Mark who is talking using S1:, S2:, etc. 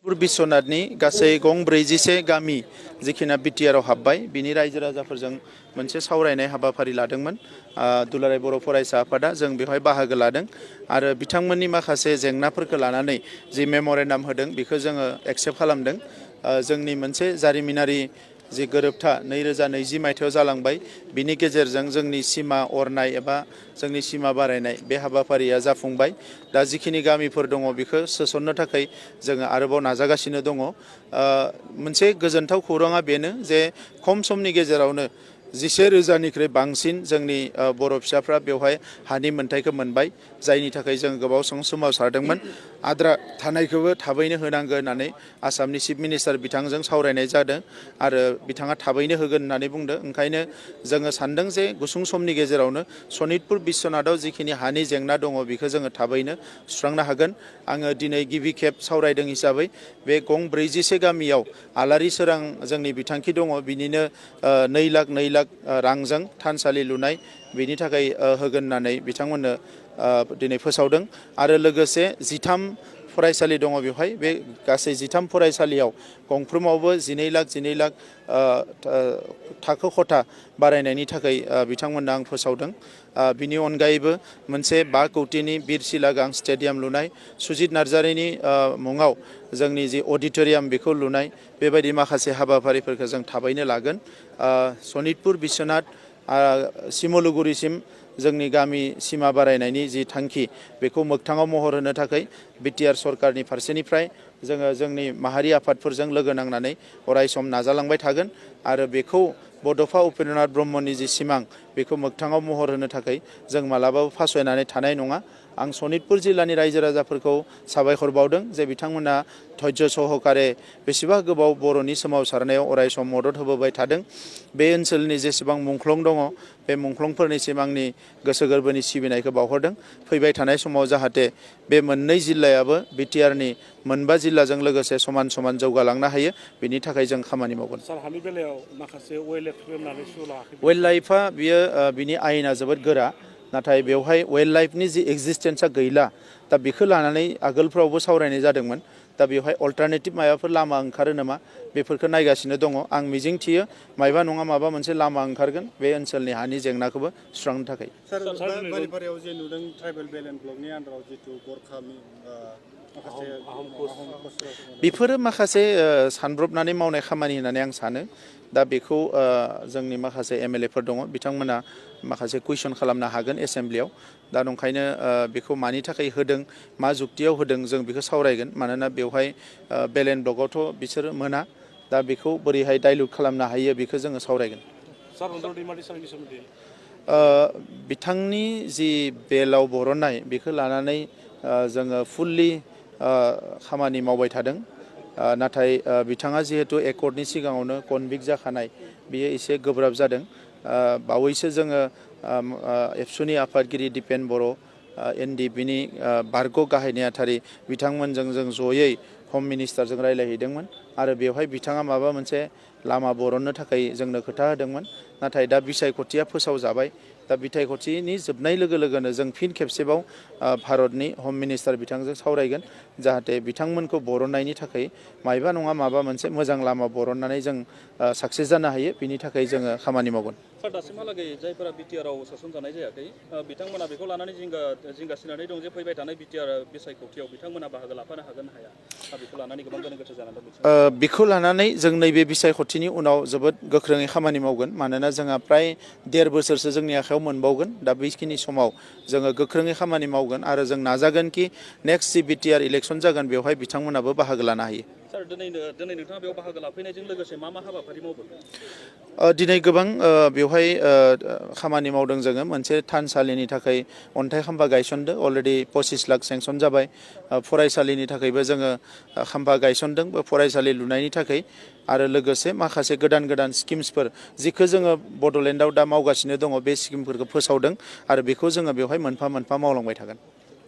S1: सनितपुर बिश्वनाथनि गासै गं 46 गामि जिखिना बिटिआरआव हाबबाय बिनि रायजो राजाफोरजों मोनसे सावरायनाय हाबाफारि लादोंमोन। दुलाराय बर' फरायसा आफादा जों बेवहाय बाहागो लादों आरो बिथांमोननि माखासे जेंनाफोरखौ लानानै जि मेम'रेन्डाम होदों बेखौ जोङो एक्सेप्ट खालामदों। जोंनि मोनसे जारिमिनारि जि गोरोबथा 2020 मायथाइयाव जालांबाय बिनि गेजेरजों जोंनि सिमा अरनाय एबा जोंनि सिमा बारायनाय बे हाबाफारिया जाफुंबाय। दा जिखिनि गामिफोर दङ बेखौ सोसननो थाखाय जोङो आरोबाव नाजागासिनो दङ। मोनसे गोजोनथाव खौराङा बेनो जे खम समनि गेजेरावनो 11,000निख्रुइ बांसिन जोंनि बर' फिसाफ्रा बेवहाय हानि मोन्थाइखौ मोनबाय, जायनि थाखाय जों गोबाव सम सोमावसारदोंमोन। आद्रा थानायखौबो थाबैनो होनांगोन होननानै आसामनि चिफ मिनिस्टार बिथांजों सावरायनाय जादों आरो बिथाङा थाबैनो होगोन होननानै बुंदों। ओंखायनो जोङो सानदों जे गुसुं समनि गेजेरावनो सनितपुर बिश्वनाथआव जिखिनि हानि जेंना दङ बेखौ जोङो थाबैनो सुस्रांनो हागोन। आङो दिनै गिबि खेब सावरायदों हिसाबै बे गं 46 गामियाव आलारि सोरां जोंनि बिथांखि दङ, बिनिनो 2 लाख रांजों थानसालि लुनाय बिनि थाखाय होगोन होननानै बिथांमोननो दिनै फोसावदों आरो लोगोसे 13 फरायसालि दङ बेवहाय। बे गासै 13 फरायसालियाव गंफ्रोमावबो 12 लाख थाखो खथा बारायनायनि थाखाय बिथांमोननो आं फोसावदों। बिनि अनगायैबो मोनसे 5 कौटिनि बिरसिलागां स्टेडियाम लुनाय, सुजित नार्जारिनि मुङाव जोंनि जि अडिट'रियाम बेखौ लुनाय, बेबायदि माखासे हाबाफारिफोरखौ जों थाबैनो लागोन। सनितपुर बिश्वनाथ सिमलुगुरिसिम जोंनि गामि सिमा बारायनायनि जि थांखि बेखौ मोगथाङाव महर होनो थाखाय बिटिआर सरकारनि फारसेनिफ्राय जोङो जोंनि माहारि आफादफोरजों लोगो नांनानै अरायसम नाजालांबाय थागोन आरो बेखौ बड'फा उपेन्द्रनाथ ब्रह्मनि जि सिमां बेखौ मोगथाङाव महर होनो थाखाय जों मालाबाबो फासयनानै थानाय नङा। आं सनितपुर जिल्लानि रायजो राजाफोरखौ साबायखर बावदों जे बिथांमोना धैर्य सहकारे बेसेबा गोबाव बर'नि सोमावसारनायाव अरायसम मदद होबोबाय थादों। बे ओनसोलनि जेसेबां मुंख्लं दङ बे मुंख्लंफोरनिसिम आंनि गोसो गोरबोनि सिबिनायखौ बावहरदों। फैबाय थानाय समाव जाहाथे बे मोननै जिल्लायाबो बिटिआरनि 4 जिल्लाजों लोगोसे समान समान जौगालांनो हायो, बिनि थाखाय जों खामानि मावगोन।
S2: सार, हानि बेलायाव माखासे
S1: वाइल्ड लाइफआ बियो बिनि आयेना जोबोद गोरा, नाथाय बेवहाय वाइल्ड लाइफनि जि एक्जिस्टेन्सआ गैला। दा बेखौ लानानै आगोलफ्रावबो सावरायनाय जादोंमोन। दा बेवहाय अल्टारनेटिभ माबाफोर लामा ओंखारो नामा बेफोरखौ नायगासिनो दङ। आं मिजिंथियो मायबा नङा माबा मोनसे लामा ओंखारगोन बे ओनसोलनि हानि जेंनाखौबो सुस्रांनो थाखाय।
S3: सार, बालिपारायाव जे नुदों ट्राइबेल बेलेन्स ब्लकनि आन्दाराव जितु गरखा
S1: बेफोरो माखासे सानब्रबनानै मावनाय खामानि होननानै आं सानो। दा बेखौ जोंनि माखासे एमएलएफोर दङ, बिथांमोना माखासे कुइसन खालामनो हागोन एसेम्ब्लियाव। दा नंखायनो बेखौ मानि थाखाय होदों, मा जुक्तियाव होदों जों बेखौ सावरायगोन। मानोना बेवहाय बेलेन ब्लकआवथ' बिसोरो मोना। दा बेखौ बोरैहाय डाइल्युट खालामनो हायो बेखौ जोङो सावरायगोन। बिथांनि जि बेलाव बरननाय बेखौ लानानै जोङो फुल्लि खामानि मावबाय थादों। नाथाय बिथाङा जिहेतु एकर्डनि सिगाङावनो कनभिक्ट जाखानाय, बियो एसे गोब्राब जादों। बावैसो जोङो एबसुनि आफादगिरि दिपेन बर' एनडिपिनि बारग' गाहाय नेहाथारि बिथांमोनजों जों जयै हम मिनिस्टारजों रायज्लायहैदोंमोन आरो बेवहाय बिथाङा माबा मोनसे लामा बरननो थाखाय जोंनो खोथा होदोंमोन। नाथाय दा बिसायख'थिया फोसावजाबाय। दा बिसायख'थिनि जोबनाय लोगो लोगोनो जों फिन खेबसेबाव भारतनि हम मिनिस्टार बिथांजों सावरायगोन, जाहाथे बिथांमोनखौ बरननायनि थाखाय मायबा नङा माबा मोनसे मोजां लामा बरननानै जों साक्सेस जानो हायो, बिनि थाखाय जोङो खामानि मावगोन।
S4: सार, दासिमहालागै जायफोरा बिटिआरआव सोसनजानाय जायाखै बिथांमोना बेखौ लानानै जिंगासिनानै दं जे फैबाय थानाय बिटिआर बिसायख'थियाव बिथांमोना बाहागो लाफानो हागोन ना हाया। बेखौ लानानै गोबां गोनो गोथो जानानै दं।
S1: बेखौ लानानै जों नैबे बिसायख'थिनि उनाव जोबोद गोख्रोङै खामानि मावगोन। मानोना जोंहा प्राय 1.5 बोसोरसो जोंनि आखायाव मोनबावगोन। दा बेखिनि समाव जोङो गोख्रोङै खामानि मावगोन आरो जों नाजागोन कि नेक्स्ट जि बिटिआर इलेक्सन जागोन बेवहाय बिथांमोनाबो बाहागो लानो हायो।
S4: सार, दिनै नोंथाङा बेयाव बाहागो लाफैनायजों लोगोसे मा हाबाफारि मावगोन?
S1: दिनै गोबां बेवहाय खामानि मावदों जोङो। मोनसे थानसालिनि थाखाय अन्थाइ खाम्फा गायसनदों, अलरेडि 25 लाख सेंसन जाबाय। फरायसालिनि थाखायबो जोङो खाम्फा गायसनदों, फरायसालि लुनायनि थाखाय। आरो लोगोसे माखासे गोदान गोदान स्किम्सफोर जिखौ जोङो बड'लेण्डआव दा मावगासिनो दङ, बे स्किमफोरखौ फोसावदों आरो बेखौ जोङो बेवहाय मोनफा मोनफा मावलांबाय थागोन।